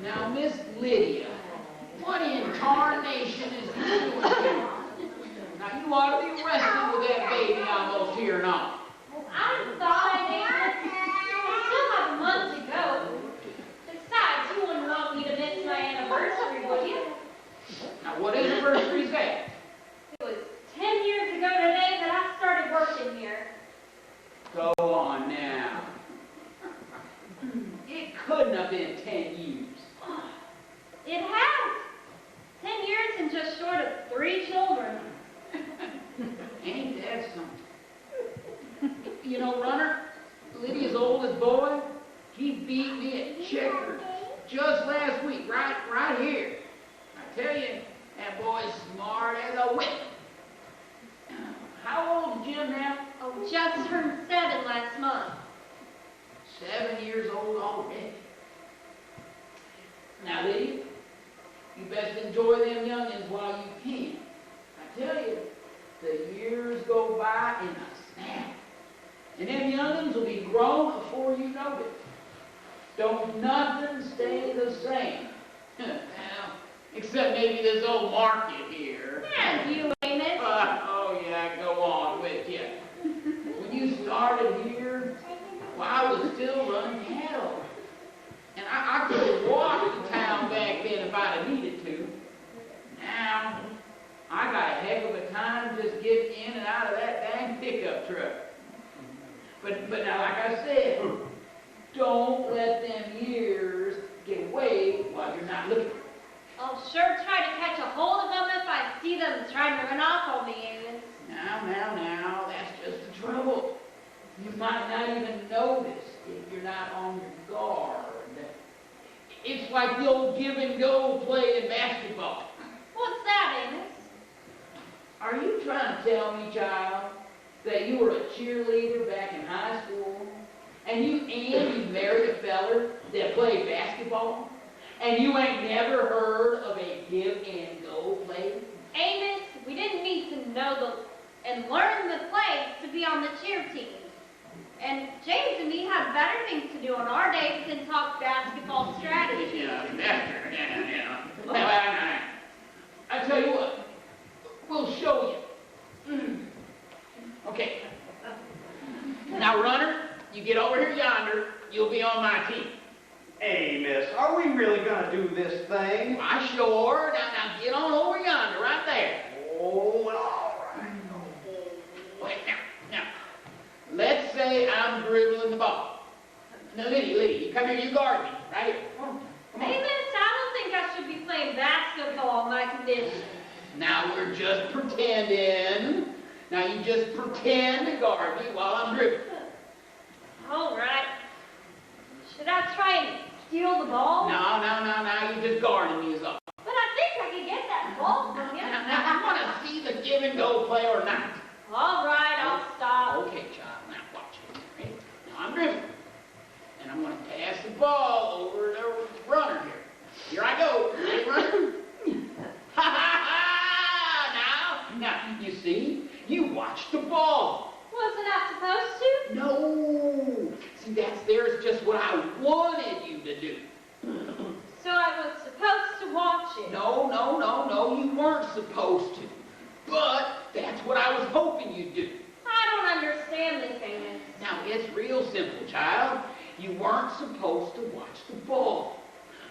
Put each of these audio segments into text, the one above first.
Now, Miss Lydia, what in tarnation is this doing here? Now, you ought to be wrestling with that baby almost here and all. Well, I'm fine, Aunt. I still have a month to go. Besides, you wouldn't want me to miss my anniversary, would you? Now, what anniversary is that? It was 10 years ago today that I started working here. Go on now. It couldn't have been 10 years. It has. 10 years and just short of 3 children. Ain't that something? You know, Runner, Lydia's oldest boy, he beat me at checkers just last week, right here. I tell you, that boy's smart as a whip. How old is Jim now? Oh, just turned 7 last month. 7 years old already. Now, Lydia, you best enjoy them youngins while you can. I tell you, the years go by in a snap. And them youngins will be grown before you know it. Don't nothing stay the same. Well, except maybe this old market here. And you, Amos. Oh, yeah, go on with you. When you started here, well, I was still running cattle. And I could have walked to town back then if I'd have needed to. Now, I got a heck of a time just getting in and out of that dang pickup truck. But now, like I said, don't let them years get away while you're not looking. I'll sure try to catch a hold of them if I see them trying to run off on me, Amos. Now, that's just the trouble. You might not even notice if you're not on your guard. It's like the old give and go play in basketball. What's that, Amos? Are you trying to tell me, child, that you were a cheerleader back in high school, and you married a feller that played basketball, and you ain't never heard of a give and go play? Amos, we didn't need to know and learn the plays to be on the cheer team. And James and me have better things to do on our days than talk basketball strategy. Yeah. Now, I tell you what, we'll show you. Okay. Now, Runner, you get over here yonder, you'll be on my team. Hey, miss, are we really going to do this thing? Why, sure. Now, get on over yonder, right there. Oh, all right. Wait, now, let's say I'm dribbling the ball. Now, Lydia, you come here, you guard me, right here. Come on. Amos, I don't think I should be playing basketball in my condition. Now, we're just pretending. Now, you just pretend to guard me while I'm dribbling. All right. Should I try and steal the ball? No, you just guarding me is all. But I think I can get that ball from you. Now, I want to see the give and go play or not. All right, I'll stop. Okay, child, now watch it. Ready? Now, I'm dribbling. And I'm going to pass the ball over to the runner here. Here I go. Ready, runner? Now, you see? You watch the ball. Wasn't I supposed to? No. See, there's just what I wanted you to do. So I was supposed to watch it? No, you weren't supposed to. But that's what I was hoping you'd do. I don't understand this, Amos. Now, it's real simple, child. You weren't supposed to watch the ball.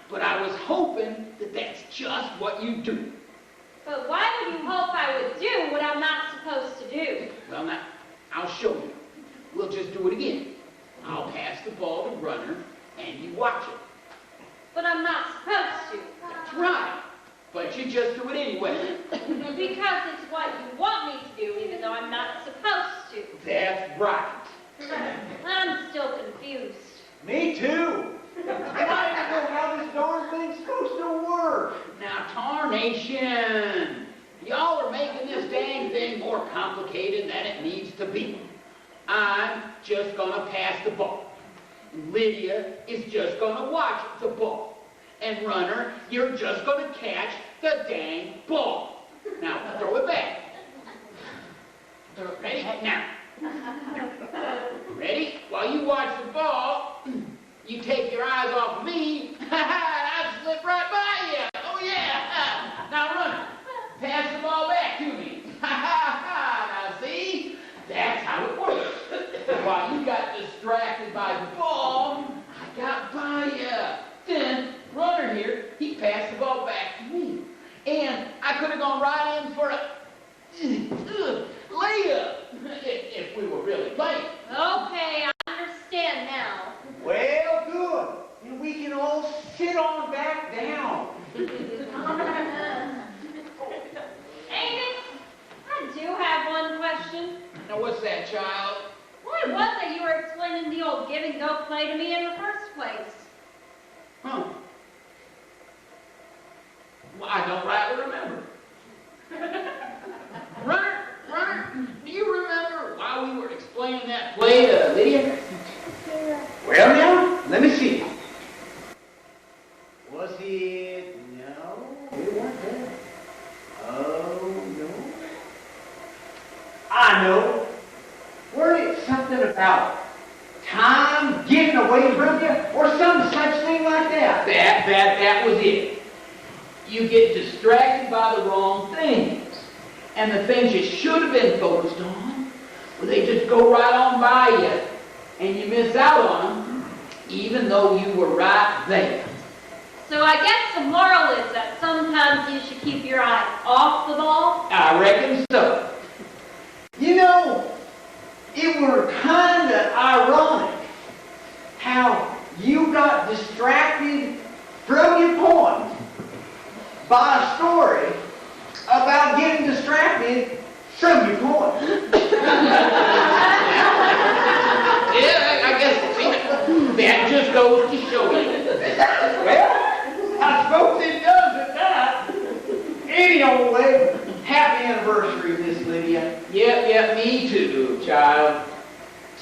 But I was hoping that that's just what you do. But why would you hope I would do what I'm not supposed to do? Well, now, I'll show you. We'll just do it again. I'll pass the ball to Runner, and you watch it. But I'm not supposed to. That's right. But you just do it anyway. Because it's what you want me to do, even though I'm not supposed to. That's right. I'm still confused. Me too. I don't know how this darn thing's supposed to work. Now, tarnation. Y'all are making this dang thing more complicated than it needs to be. I'm just going to pass the ball. Lydia is just going to watch the ball. And Runner, you're just going to catch the dang ball. Now, throw it back. Ready? Now. Ready? While you watch the ball, you take your eyes off of me. That's while you got distracted by the ball, I got by you. Then, runner here, he passed the ball back to me. And I could have gone right in for a layup if we were really playing. Okay, I understand now. Well, good. And we can all sit on back down. Amos, I do have one question. Now, what's that, child? Why was it you were explaining the old give and go play to me in the first place? Huh. Well, I don't rightly remember. Runner, do you remember why we were explaining that play to Lydia? Well, now, let me see. Was it... No, we weren't there. Oh, no. I know. Weren't it something about time getting away from you? Or some such thing like that? That was it. You get distracted by the wrong things. And the things you should have been focused on, well, they just go right on by you. And you miss out on them, even though you were right there. So I guess the moral is that sometimes you should keep your eyes off the ball? I reckon so. You know, it were kind of ironic how you got distracted from your point by a story about getting distracted from your point. Yeah, I guess that just goes to show you. Well, I suppose it does at that. Any old way, happy anniversary, Miss Lydia. Yep, me too, child.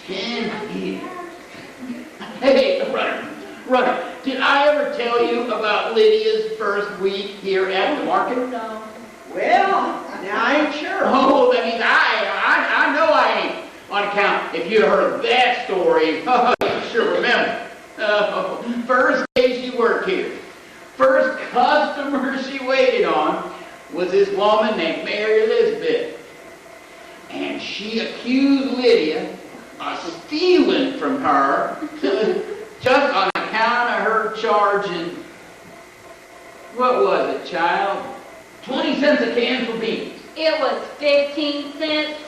10 years. Hey, runner, did I ever tell you about Lydia's first week here at the market? No. Well, now I ain't sure. Oh, that means I know I ain't. On account, if you heard that story, you sure remember. First day she worked here. First customer she waited on was this woman named Mary Elizabeth. And she accused Lydia of stealing from her just on account of her charging, what was it, child? 20 cents a can for beans. It was 15 cents.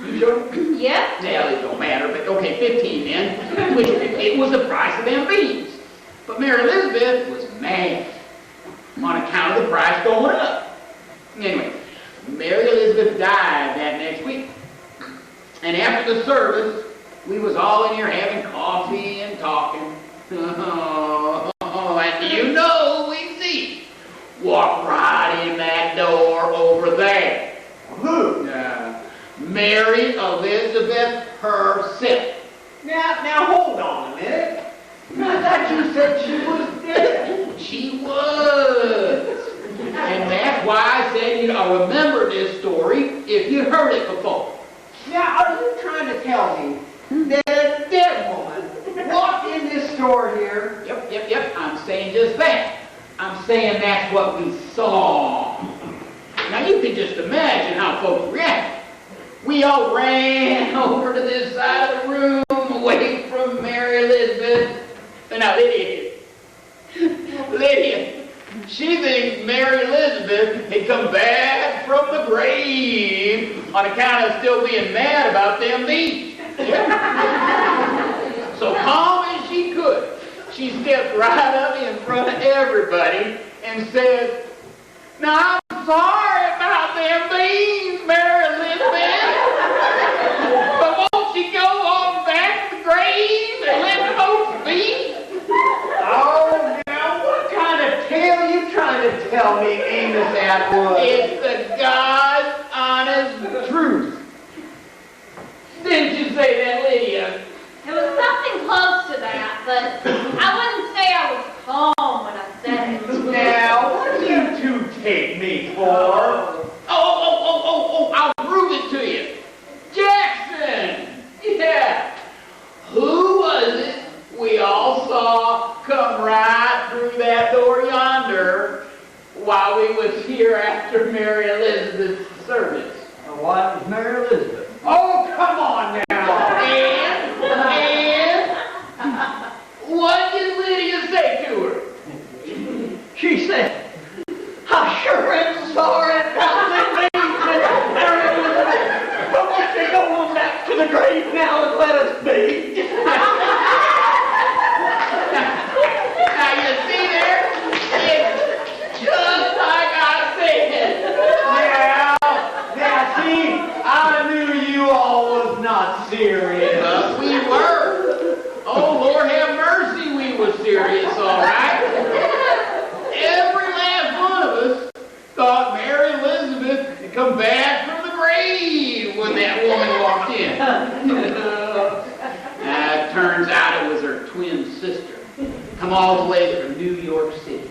You sure? Yep. Well, it don't matter, but okay, 15 then. Which it was the price of them beans. But Mary Elizabeth was mad on account of the price going up. Anyway, Mary Elizabeth died that next week. And after the service, we was all in here having coffee and talking. And you know who we see walk right in that door over there. Who? Mary Elizabeth herself. Now hold on a minute. I thought you said she was dead. She was. And that's why I said you'd remember this story if you heard it before. Now, are you trying to tell me that a dead woman walked in this store here? Yep. I'm saying just that. I'm saying that's what we saw. Now you can just imagine how folks reacted. We all ran over to this side of the room away from Mary Elizabeth. Now Lydia, she thinks Mary Elizabeth had come back from the grave on account of still being mad about them beans. So calm as she could, she stepped right up in front of everybody and said, "Now I'm sorry about them beans, Mary Elizabeth, but won't you go on back to the grave and let folks be?" Oh, now what kind of tale you trying to tell me, Amos Atwood? It's the God's honest truth. Didn't you say that, Lydia? It was something close to that, but I wouldn't say I was calm when I said it. Now, what do you two take me for? Oh, I'll prove it to you. Jackson! Yeah. Who was it we all saw come right through that door yonder while we was here after Mary Elizabeth's service? Why, it was Mary Elizabeth. Oh, come on now. And be. Now you see there, it's just like I said. Now, see, I knew you all was not serious. But we were. Oh, Lord have mercy, we were serious, all right. Every last one of us thought Mary Elizabeth had come back from the grave when that woman walked in. It turns out it was her twin sister, come all the way from New York City.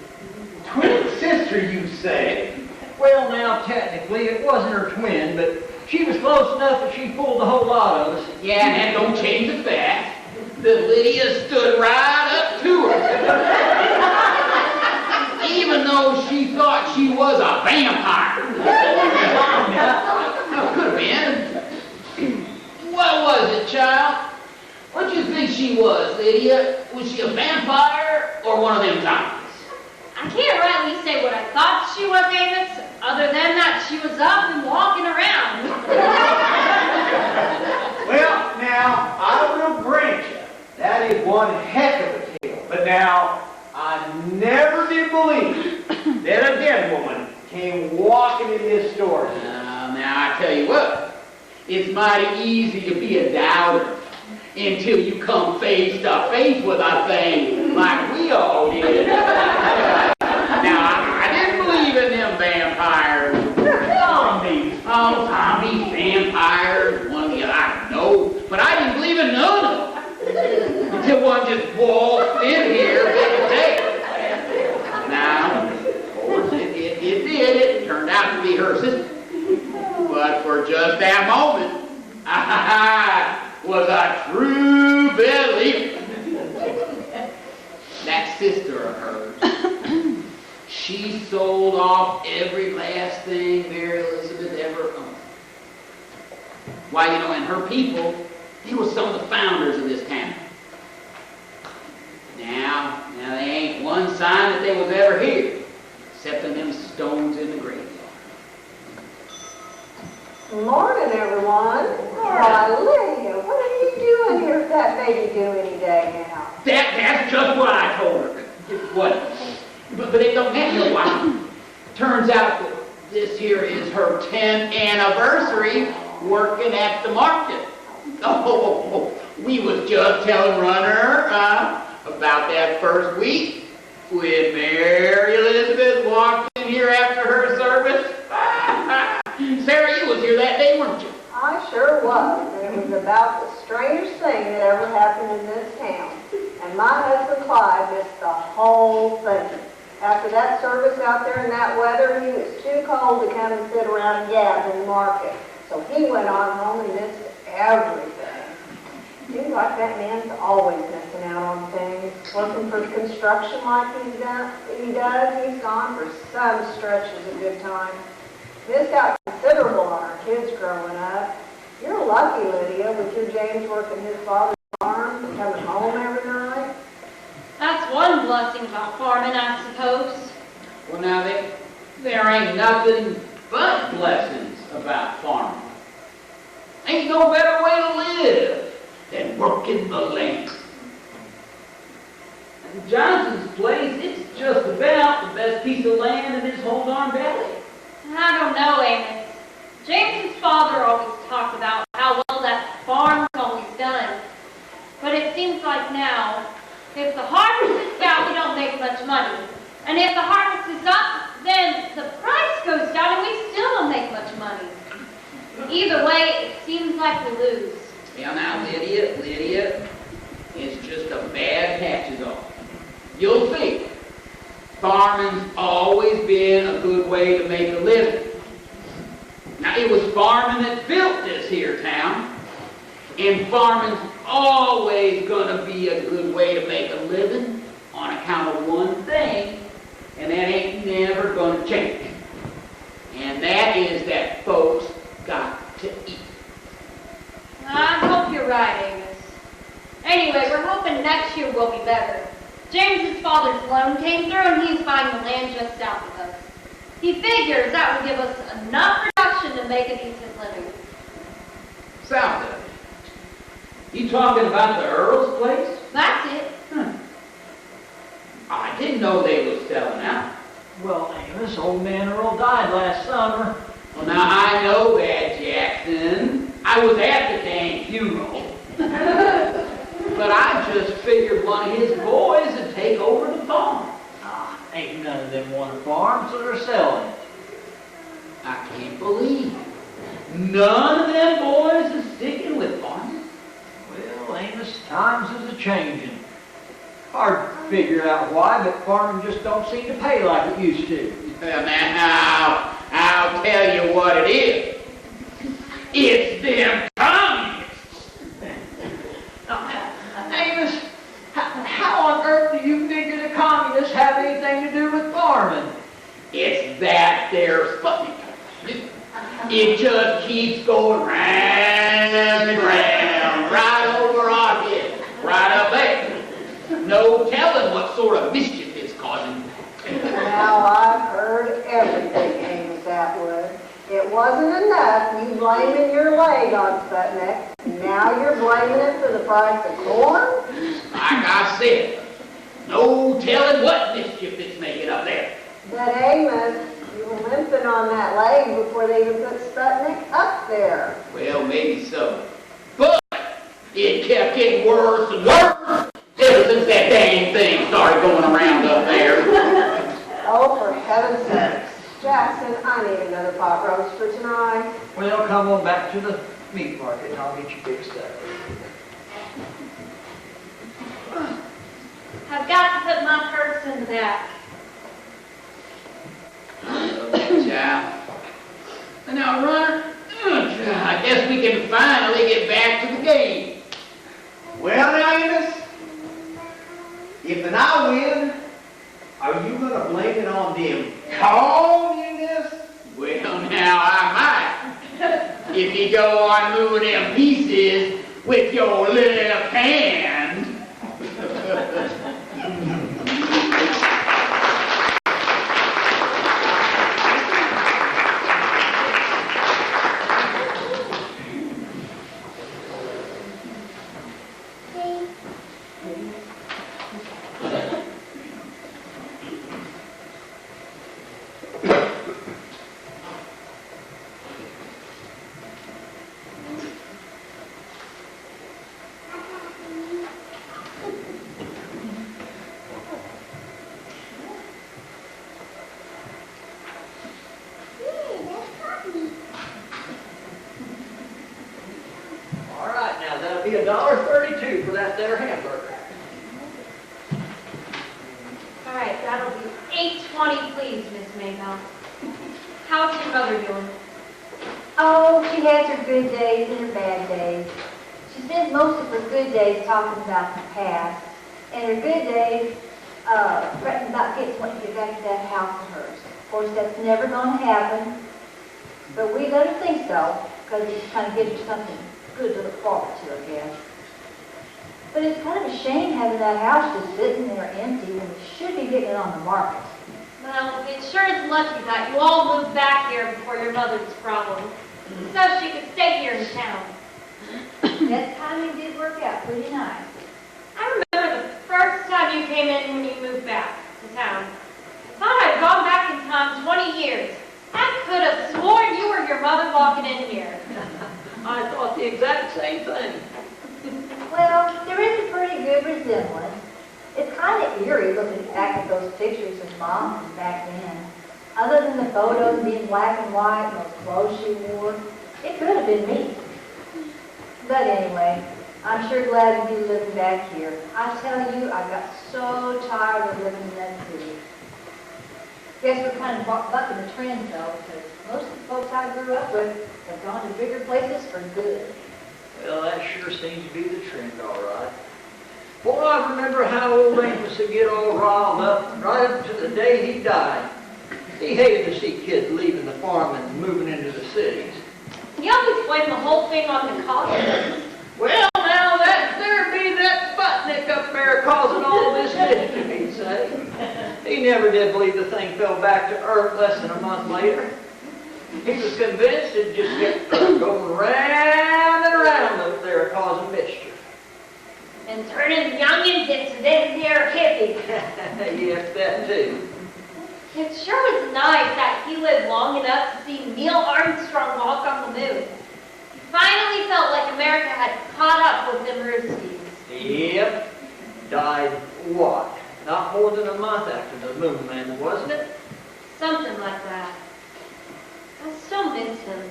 Twin sister, you say? Well, now, technically, it wasn't her twin, but she was close enough that she fooled the whole lot of us. Yeah, and that don't change the fact that Lydia stood right up to her. Even though she thought she was a vampire. Could have been. What was it, child? What do you think she was, Lydia? Was she a vampire or one of them zombies? I can't rightly say what I thought she was, Amos, other than that she was up and walking around. Well, now, I will grant you, that is one heck of a tale. But now, I never did believe that a dead woman came walking in this store. Now, I tell you what, it's mighty easy to be a doubter until you come face to face with a thing like we all did. Now, I didn't believe in them vampires. Zombies. Oh, zombies, vampires, one of the I know. But I didn't believe in none of them until one just walked in here the day. Now, of course, it did. It turned out to be her sister. But for just that moment, I was a true believer. That sister of hers, she sold off every last thing Mary Elizabeth ever owned. Why, you know, and her people, they were some of the founders of this town. Now they ain't one sign that they was ever here, except in them stones in the graveyard. Morning, everyone. Why, Lydia, what are you doing here if that baby due any day now? That's just what I told her. What? But it don't matter why. Turns out that this here is her 10th anniversary working at the market. Oh, we was just telling Runner about that first week when Mary Elizabeth walked in here after her service. Sarah, you was here that day, weren't you? I sure was, and it was about the strangest thing that ever happened in this town. And my husband Clyde missed the whole thing. After that service out there in that weather, he was too cold to come and sit around and gab in the market. So he went on home and missed everything. Seems like that man's always missing out on things. Working for construction like he does, he's gone for some stretches of good time. Missed out considerable on our kids growing up. You're lucky, Lydia, with your James working his father's farm, coming home every night. That's one blessing about farming, I suppose. Well, now, there ain't nothing but blessings about farming. Ain't no better way to live than working the land. And Johnson's place, it's just about the best piece of land in his whole darn valley. I don't know, Amos. James's father always talked about how well that farm's always done. But it seems like now, if the harvest is down, we don't make much money. And if the harvest is up, then the price goes down and we still don't make much money. Either way, it seems like we lose. Yeah, now, Lydia, it's just a bad patch is all. You'll see. Farming's always been a good way to make a living. Now, it was farming that built this here town, and farming's always going to be a good way to make a living on account of one thing, and that ain't never going to change. And that is that folks got to eat. I hope you're right, Amos. Anyway, we're hoping next year will be better. James's father's loan came through and he's buying the land just south of us. He figures that would give us enough production to make a decent living. South of it. You talking about the Earl's place? That's it. I didn't know they was selling out. Well, Amos, old man Earl died last summer. Well, now I know that, Jackson. I was at the dang funeral. But I just figured one of his boys would take over the farm. Ain't none of them want a farm, so they're selling it. I can't believe none of them boys is sticking with farming. Well, Amos, times is a-changing. Hard to figure out why, but farming just don't seem to pay like it used to. Now, I'll tell you what it is. It's them communists. Amos, how on earth do you figure the communists have anything to do with farming? It's that there Sputnik. It just keeps going round and round, right over our head, right up there. No telling what sort of mischief it's causing. Now, I've heard everything, Amos Atwood. It wasn't enough you blaming your leg on Sputnik. Now you're blaming it for the price of corn? Like I said, no telling what mischief it's making up there. But Amos, you were limping on that leg before they even put Sputnik up there. Well, maybe so. But it kept getting worse and worse ever since that dang thing started going around up there. Oh, for heaven's sakes. Jackson, I need another pot roast for tonight. Well, come on back to the meat market and I'll get you fixed up. I've got to put my purse in the back. Child. Now, runner, I guess we can finally get back to the game. Well, now, Amos, if and I win, are you going to blame it on them communists? Well, now I might. If you go on moving them pieces with your left hand. All right, now that'll be $1.32 for that there hamburger. All right, that'll be $8.20, please, Miss Maybell. How's your mother doing? Oh, she has her good days and her bad days. She spends most of her good days talking about the past, and her good days, fretting about getting what to get back to that house of hers. Of course, that's never going to happen, but we let her think so, because it kind of gives her something good to look forward to, I guess. But it's kind of a shame having that house just sitting there empty when we should be getting it on the market. Well, it sure is lucky that you all moved back here before your mother's problem, so she could stay here in town. That timing did work out pretty nice. I remember the first time you came in when you moved back to town. I thought I'd gone back in time 20 years. I could have sworn you were your mother walking in here. I thought the exact same thing. Well, there is a pretty good resemblance. It's kind of eerie looking back at those pictures of Mom from back then. Other than the photos being black and white and those clothes she wore, it could have been me. But anyway, I'm sure glad to be living back here. I tell you, I got so tired of living in that city. Guess we're kind of bucking the trend though, because most of the folks I grew up with have gone to bigger places for good. Well, that sure seems to be the trend, all right. Boy, I remember how old Amos would get all riled up right up to the day he died. He hated to see kids leaving the farm and moving into the cities. You always blame the whole thing on the colonists. Well, now there be that Sputnik up there causing all this mischief, he'd say. He never did believe the thing fell back to earth less than a month later. He was convinced it just kept going round and around up there causing mischief. and turning youngins into this here hippie. Yes, that too. It sure was nice that he lived long enough to see Neil Armstrong walk on the moon. He finally felt like America had caught up with them Roosties. Yep. Died what? Not more than a month after the moon landing, wasn't it? Something like that. I still miss him.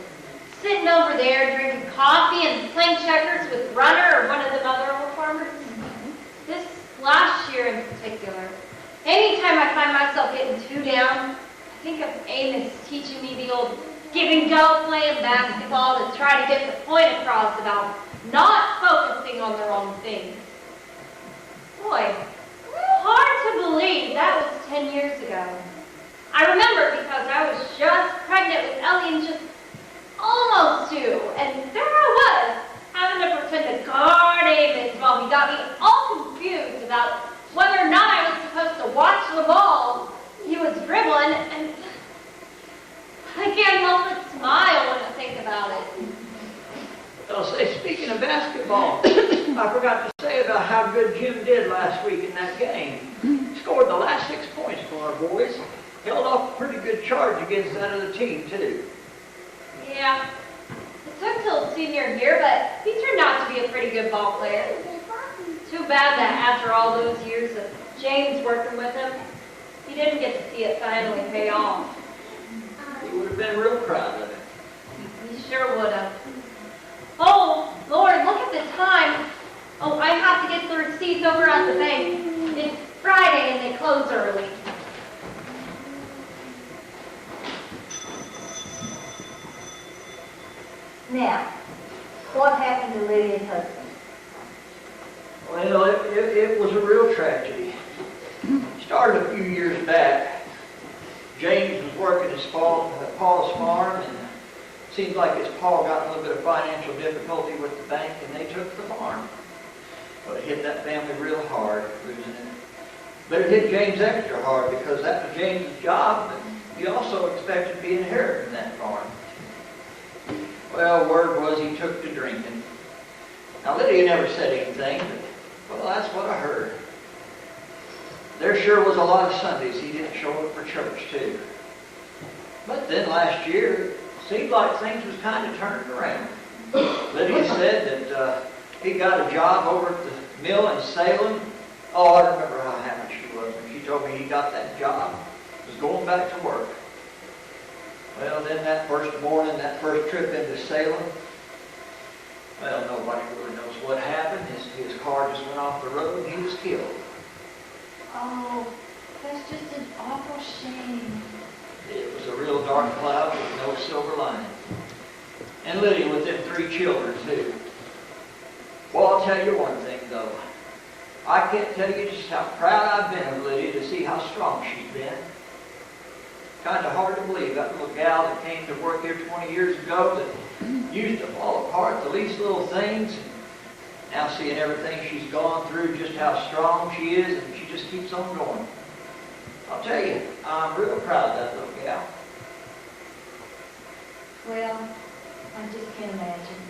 Sitting over there drinking coffee and playing checkers with Runner or one of them other old farmers. This last year in particular, anytime I find myself getting too down, I think of Amos teaching me the old give and go playing basketball to try to get the point across about not focusing on the wrong things. Boy, hard to believe that was 10 years ago. I remember because I was just pregnant with Ellie and just almost due, and there I was, having to pretend to guard Amos while he got me all confused about whether or not I was supposed to watch the ball he was dribbling, and I can't help but smile when I think about it. I'll say, speaking of basketball, I forgot to say about how good Jim did last week in that game. He scored the last 6 points for our boys. Held off a pretty good charge against that other team, too. Yeah, it took till senior year, but he turned out to be a pretty good ball player. Too bad that after all those years of James working with him, he didn't get to see it finally pay off. He would have been real proud of it. He sure would have. Oh, Lord, look at the time. Oh, I have to get the receipts over at the bank. It's Friday and they close early. Now, what happened to Lydia's husband? Well, it was a real tragedy. Started a few years back. James was working at Paul's farm, and it seemed like his Paul got in a little bit of financial difficulty with the bank, and they took the farm. Well, it hit that family real hard, losing it. But it hit James extra hard because that was James's job, but he also expected to be inheriting that farm. Well, word was he took to drinking. Now, Lydia never said anything, but, well, that's what I heard. There sure was a lot of Sundays he didn't show up for church, too. But then last year, it seemed like things was kind of turning around. Lydia said that he got a job over at the mill in Salem. Oh, I remember how happy she was when she told me he got that job. Was going back to work. Well, then that first morning, that first trip into Salem, well, nobody really knows what happened. His car just went off the road and he was killed. Oh, that's just an awful shame. It was a real dark cloud with no silver lining. And Lydia with them 3 children, too. Well, I'll tell you one thing, though. I can't tell you just how proud I've been of Lydia to see how strong she's been. Kind of hard to believe that little gal that came to work here 20 years ago that used to fall apart at the least little things. Now seeing everything she's gone through, just how strong she is, and she just keeps on going. I'll tell you, I'm real proud of that little gal. Well, I just can't imagine.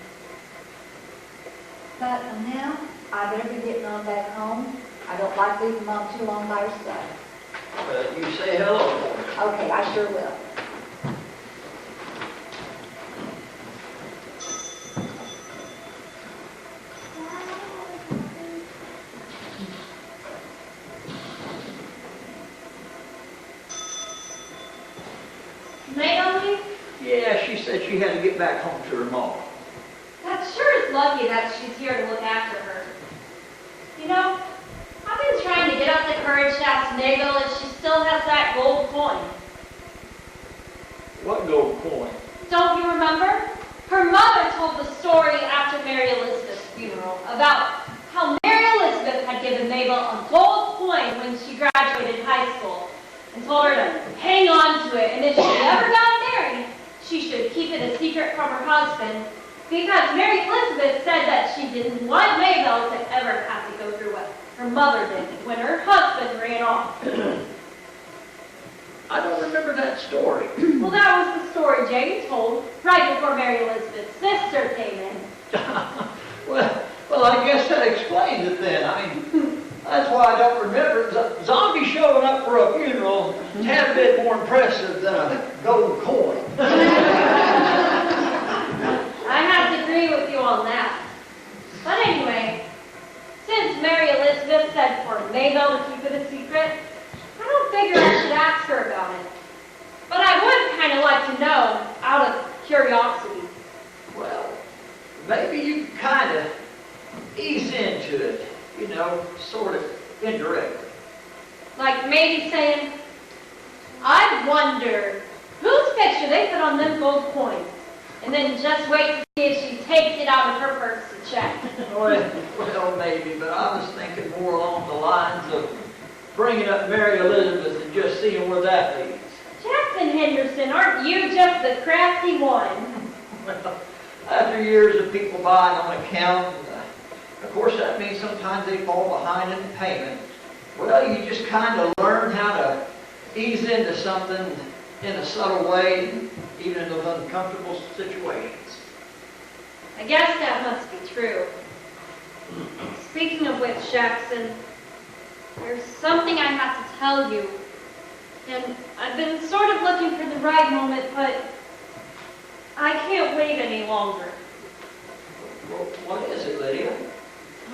But now, I better be getting on back home. I don't like leaving Mom too long by herself. You say hello for me. Okay, I sure will. Naomi, Yeah, she said she had to get back home to her mom. that sure is lucky that she's here to look after her. You know, I've been trying to get up the courage to ask Nagel if she still has that gold coin. What gold coin? Don't you remember? Her mother told the story after Mary Elizabeth's funeral about how Mary Elizabeth had given Mabel a gold coin when she graduated high school and told her to hang on to it, and if she ever got married, she should keep it a secret from her husband, because Mary Elizabeth said that she didn't want Mabel to ever have to go through what her mother did when her husband ran off. I don't remember that story. Well, that was the story Jamie told right before Mary Elizabeth's sister came in. Well, Well, I guess that explains it then. I mean, that's why I don't remember. Zombie showing up for a funeral is a tad bit more impressive than a gold coin. I have to agree with you on that. But anyway, since Mary Elizabeth said for Mabel to keep it a secret, I don't figure I should ask her about it. But I would kind of like to know, out of curiosity. Well, maybe you can kind of ease into it, you know, sort of indirectly. Like maybe saying, I wonder whose picture they put on them gold coins. And then just wait to see if she takes it out of her purse to check. Well, maybe, but I was thinking more along the lines of bringing up Mary Elizabeth and just seeing where that leads. Jackson Henderson, aren't you just the crafty one? Well, after years of people buying on account, of course that means sometimes they fall behind in payment. Well, you just kind of learn how to ease into something in a subtle way, even in those uncomfortable situations. I guess that must be true. Speaking of which, Jackson, there's something I have to tell you. And I've been sort of looking for the right moment, but I can't wait any longer. Well, what is it, Lydia?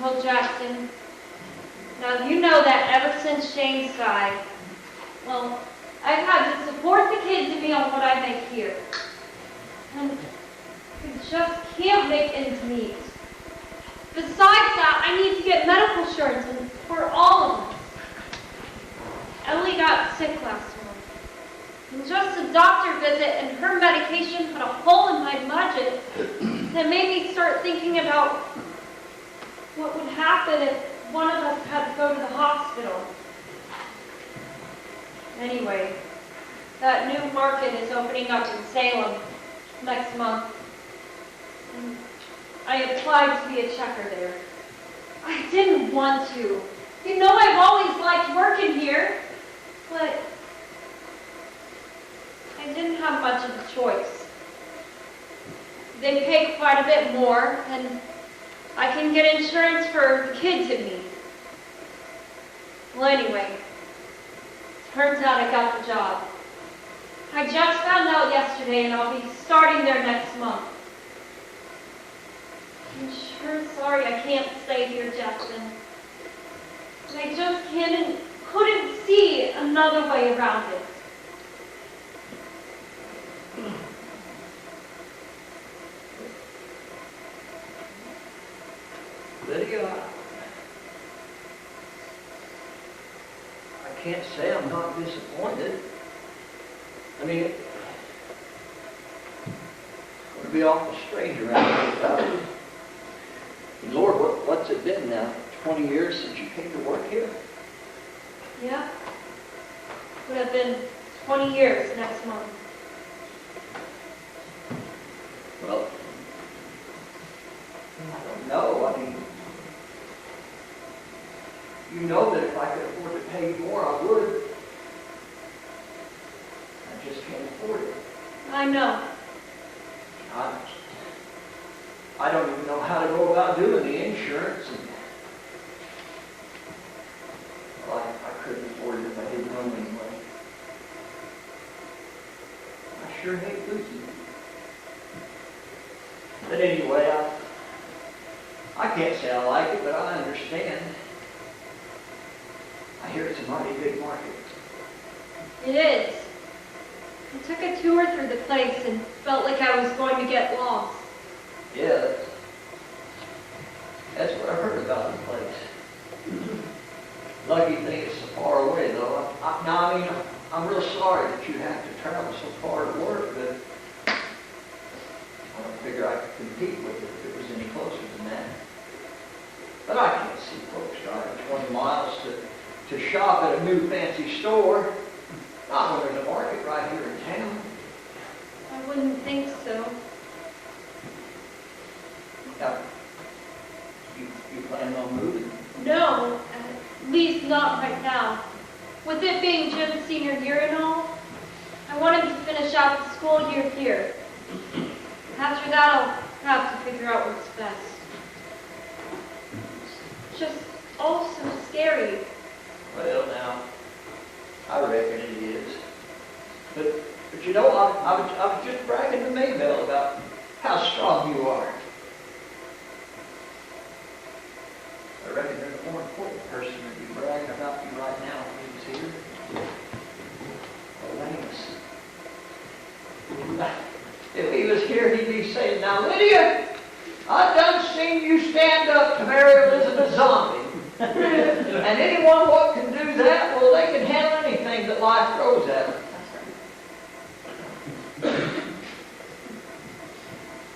Well, Jackson, now you know that ever since James died, well, I've had to support the kids and me on what I make here. And I just can't make ends meet. Besides that, I need to get medical insurance for all of us. Ellie got sick last month. And just a doctor visit and her medication put a hole in my budget that made me start thinking about what would happen if one of us had to go to the hospital. Anyway, that new market is opening up in Salem next month. And I applied to be a checker there. I didn't want to. You know I've always liked working here, but I didn't have much of a choice. They pay quite a bit more, and I can get insurance for the kids and me. Well, anyway, turns out I got the job. I just found out yesterday, and I'll be starting there next month. I'm sure sorry I can't stay here, Jackson. But I just couldn't see another way around it. Lydia, I can't say I'm not disappointed. I mean, to be awful strange around here without you. And Lord, what's it been now? 20 years since you came to work here? Yeah. Would have been 20 years next month. Well, I don't know. I mean, you know that if I could afford to pay you more, I would. I just can't afford it. I know. I don't even know how to go about doing the insurance. And, well, I couldn't afford it if I didn't know anyway. I sure hate losing it. But anyway, I can't say I like it, but I understand. I hear it's a mighty big market. It is. I took a tour through the place and felt like I was going to get lost. Yeah, that's what I heard about the place. Lucky thing it's so far away, though. I mean, I'm real sorry that you have to travel so far to work, but I don't figure I could compete with it if it was any closer than that. But I can't see folks driving 20 miles to shop at a new fancy store. Not when there's a market right here in town. I wouldn't think so. Now, you plan on moving? No, at least not right now. With it being Jim's senior year and all, I want him to finish out the school year here. After that, I'll have to figure out what's best. just all so scary. Well, now, I reckon it is. But you know, I was just bragging to Maybelle about how strong you are. I reckon there's a more important person than you bragging about you right now if he was here. Amos. If he was here, he'd be saying, "Now, Lydia, I done seen you stand up to Mary Elizabeth Zombie. And anyone what can do that, well, they can handle anything that life throws at them."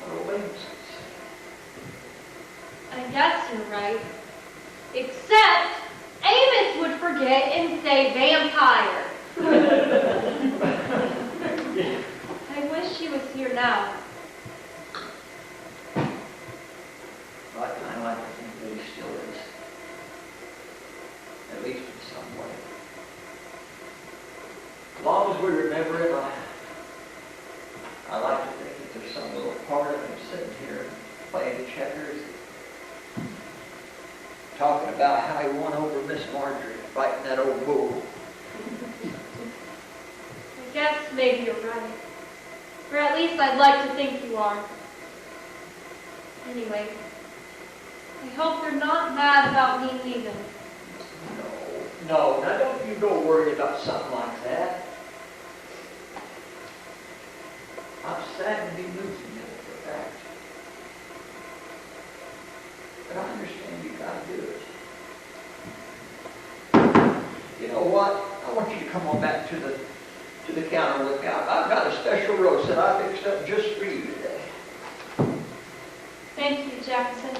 Oh, Amos. I guess you're right. Except Amos would forget and say vampire. I wish she was here now. I kind of like to think that he still is. At least in some way. As long as we remember it, I like to think that there's some little part of him sitting here playing checkers, talking about how he won over Miss Marjorie, fighting that old bull. I guess maybe you're right. Or at least I'd like to think you are. Anyway, I hope you're not mad about me leaving. No, now don't you go worry about something like that. I'm sad to be losing you for that. But I understand you gotta do it. You know what? I want you to come on back to the counter and look out. I've got a special roast that I fixed up just for you today. Thank you, Jackson.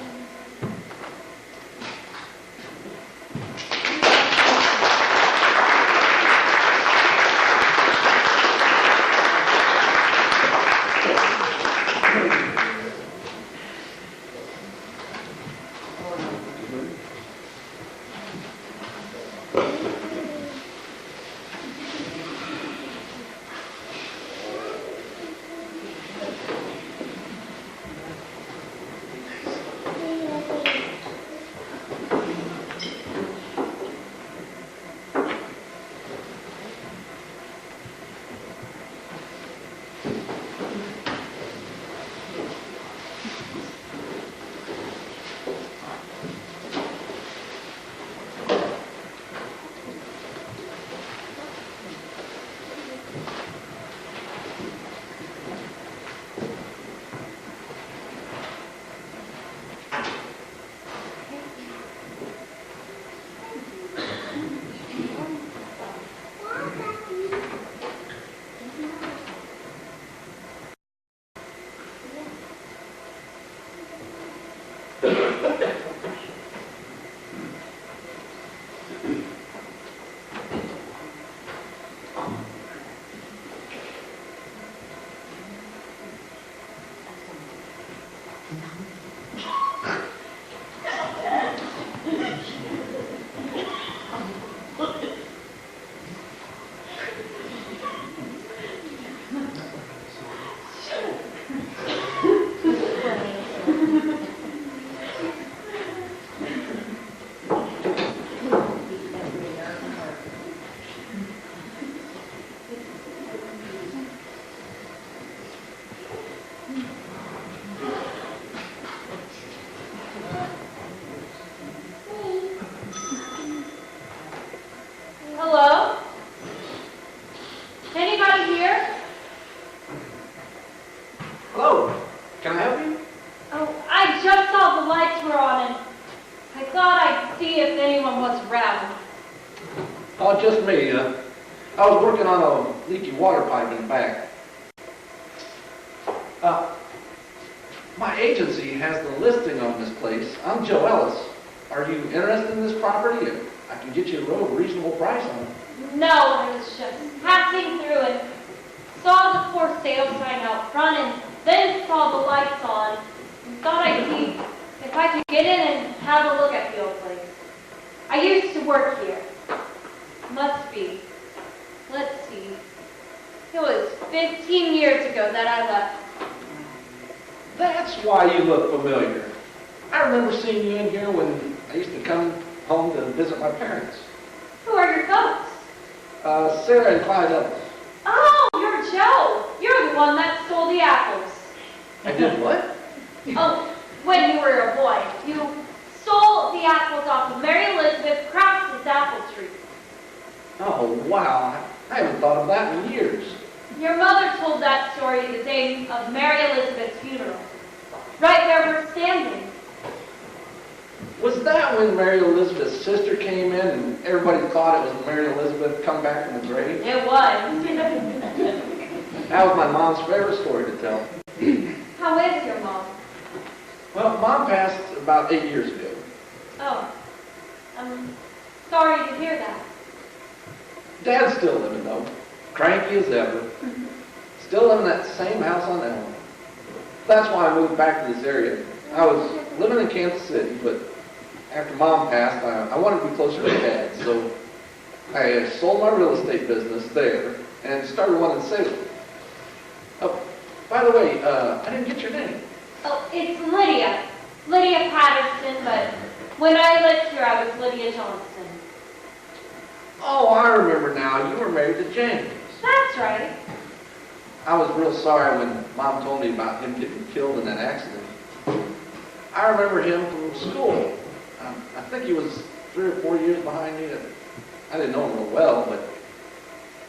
Hello? Anybody here? Hello, can I help you? Oh, I just saw the lights were on and I thought I'd see if anyone was around. Oh, just me. I was working on a leaky water pipe in the back. My agency has the listing on this place. I'm Joe Ellis. Are you interested in this property? I can get you a real reasonable price on it. No, I was just passing through and saw the for sale sign out front and then saw the lights on and thought I'd see if I could get in and have a look at the old place. I used to work here. Must be. Let's see. It was 15 years ago that I left. That's why you look familiar. I remember seeing you in here when I used to come home to visit my parents. Who are your folks? Sarah and Clyde Ellis. Oh, you're Joe. You're the one that stole the apples. I did what? Oh, when you were a boy, you stole the apples off of Mary Elizabeth Krause's apple tree. Oh, wow. I haven't thought of that in years. Your mother told that story the day of Mary Elizabeth's funeral. Right where we're standing. Was that when Mary Elizabeth's sister came in and everybody thought it was Mary Elizabeth come back from the grave? It was. That was my mom's favorite story to tell. How is your mom? Well, Mom passed about 8 years ago. Oh, I'm sorry to hear that. Dad's still living though, cranky as ever. Still living in that same house on Elm. That's why I moved back to this area. I was living in Kansas City, but after Mom passed, I wanted to be closer to Dad, so I sold my real estate business there and started one in Salem. Oh, by the way, I didn't get your name. Oh, it's Lydia. Lydia Patterson, but when I lived here, I was Lydia Johnson. Oh, I remember now. You were married to James. That's right. I was real sorry when Mom told me about him getting killed in that accident. I remember him from school. I think he was 3 or 4 years behind me. I didn't know him real well, but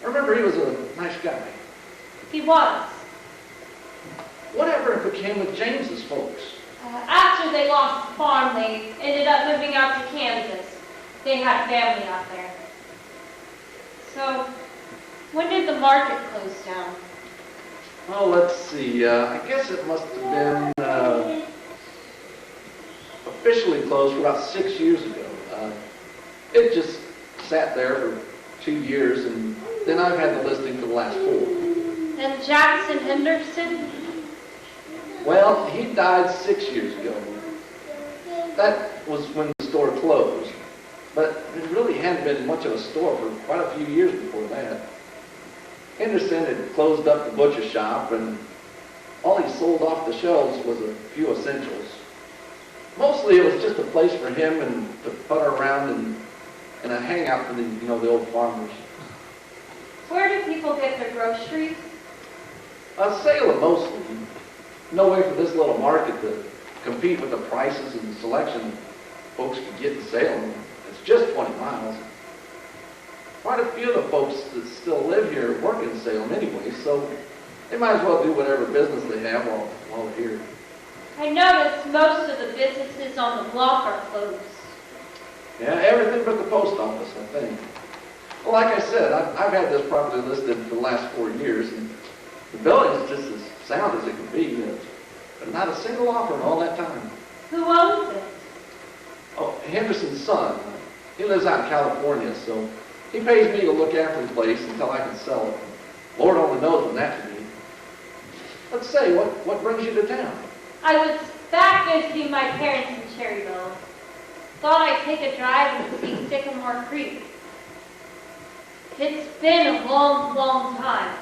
I remember he was a nice guy. He was. Whatever became of James's folks? After they lost the farm, they ended up moving out to Kansas. They had family out there. So, when did the market close down? Oh, let's see. I guess it must have been officially closed for about 6 years ago. It just sat there for 2 years, and then I've had the listing for the last 4. And Jackson Henderson? Well, he died 6 years ago. That was when the store closed. But it really hadn't been much of a store for quite a few years before that. Henderson had closed up the butcher shop, and all he sold off the shelves was a few essentials. Mostly it was just a place for him and to putter around and a hangout for the old farmers. Where do people get their groceries? Salem mostly. No way for this little market to compete with the prices and the selection folks could get in Salem. It's just 20 miles. Quite a few of the folks that still live here work in Salem anyway, so they might as well do whatever business they have while they're here. I noticed most of the businesses on the block are closed. Yeah, everything but the post office, I think. Well, like I said, I've had this property listed for the last 4 years, and the building's just as sound as it can be, but not a single offer in all that time. Who owns it? Oh, Henderson's son. He lives out in California, so he pays me to look after the place until I can sell it. Lord only knows when that will be. Let's say, what brings you to town? I was back visiting my parents in Cherryville. Thought I'd take a drive and see Sycamore Creek. It's been a long, long time.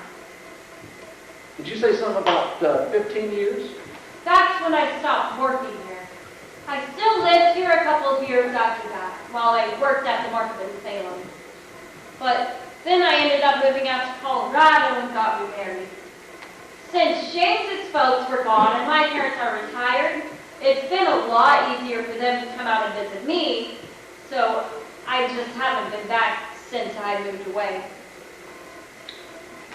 Did you say something about 15 years? That's when I stopped working here. I still lived here a couple of years after that, while I worked at the market in Salem. But then I ended up moving out to Colorado and got remarried. Since James's folks were gone and my parents are retired, it's been a lot easier for them to come out and visit me, so I just haven't been back since I moved away.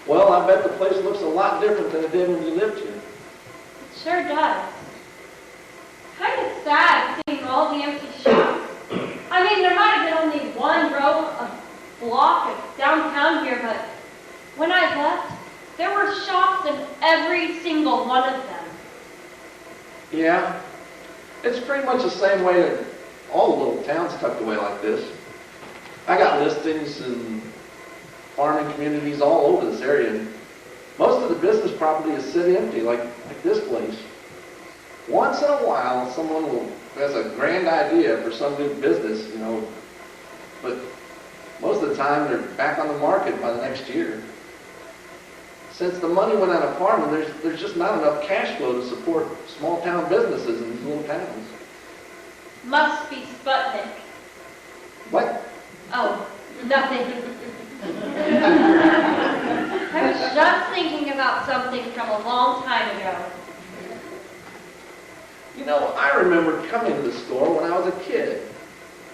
Well, I bet the place looks a lot different than it did when you lived here. It sure does. Kind of sad seeing all the empty shops. I mean, there might have been only one row of block of downtown here, but when I left, there were shops in every single one of them. Yeah, it's pretty much the same way that all the little towns tucked away like this. I got listings in farming communities all over this area, and most of the business property is sit empty, like this place. Once in a while, someone has a grand idea for some new business, but most of the time they're back on the market by the next year. Since the money went out of farming, there's just not enough cash flow to support small town businesses in these little towns. Must be Sputnik. What? Oh, nothing. I was just thinking about something from a long time ago. You know, I remember coming to the store when I was a kid.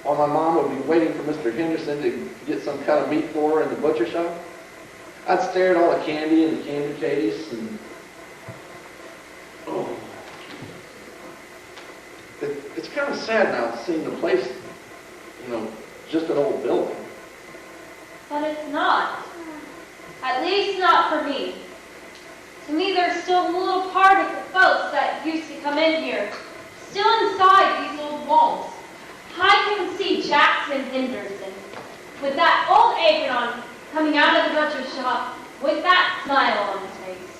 While my mom would be waiting for Mr. Henderson to get some cut of meat for her in the butcher shop. I'd stare at all the candy and the candy case and... Oh. It's kind of sad now seeing the place, you know, just an old building. But it's not. At least not for me. To me, there's still a little part of the folks that used to come in here, still inside these old walls. I can see Jackson Henderson with that old apron on, coming out of the butcher shop with that smile on his face.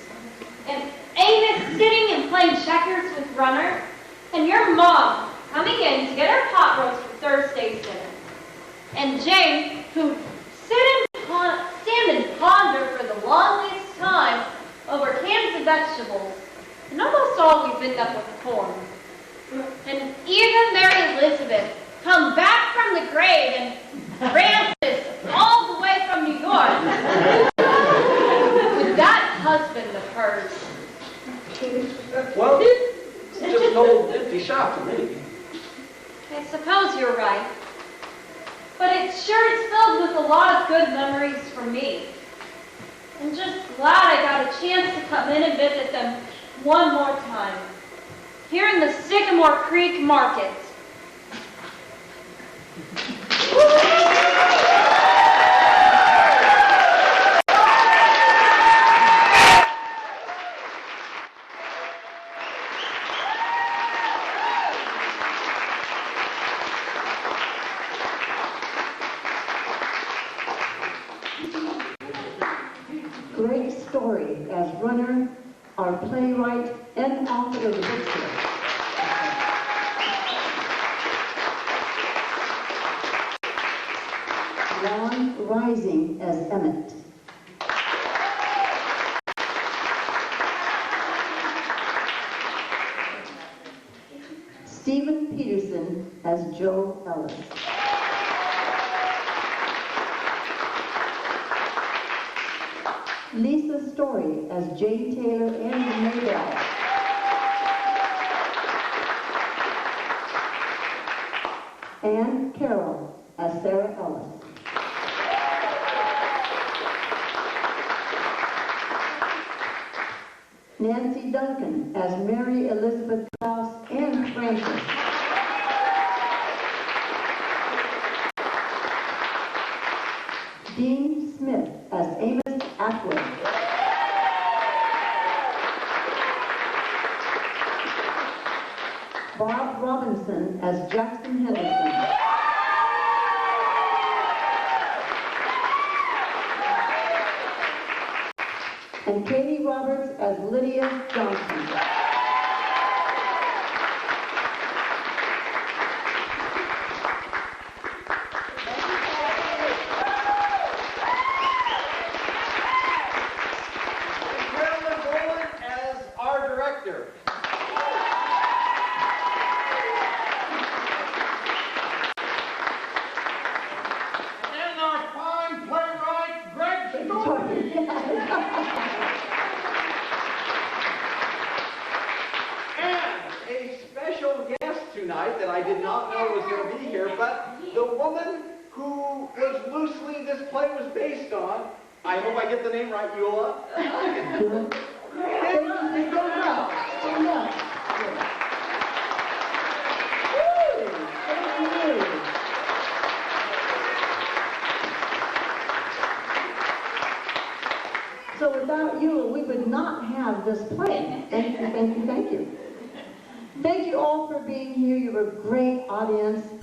And Amos sitting and playing checkers with Runner, and your mom coming in to get her pot roast for Thursday's dinner. And Jane, who stand and ponder for the longest time over cans of vegetables, and almost always end up with corn. And even Mary Elizabeth, come back from the grave, and Francis, all the way from New York, with that husband of hers. Well, it's just an old empty shop to me. I suppose you're right. But it sure is filled with a lot of good memories for me. I'm just glad I got a chance to come in and visit them one more time. Here in the Sycamore Creek Market. Great story as Runner, our playwright and author of the book series. Ron Rising as Emmett. Stephen Peterson as Joe Ellis. Lisa Story as Jane Taylor and Maybelle. Anne Carroll as Sarah Ellis. Nancy Duncan as Mary Elizabeth Krause and Frances. Dean Smith as Amos Atwood. Bob Robinson as Jackson Henderson. And Katie Roberts as Lydia Johnson. Marilyn Boland as our director. And our fine playwright, Greg Story. And a special guest tonight that I did not know was going to be here, but the woman who was loosely this play was based on. I hope I get the name right, Eula. So without you, we would not have this play. Thank you, thank you, thank you. Thank you all for being here. You were a great audience.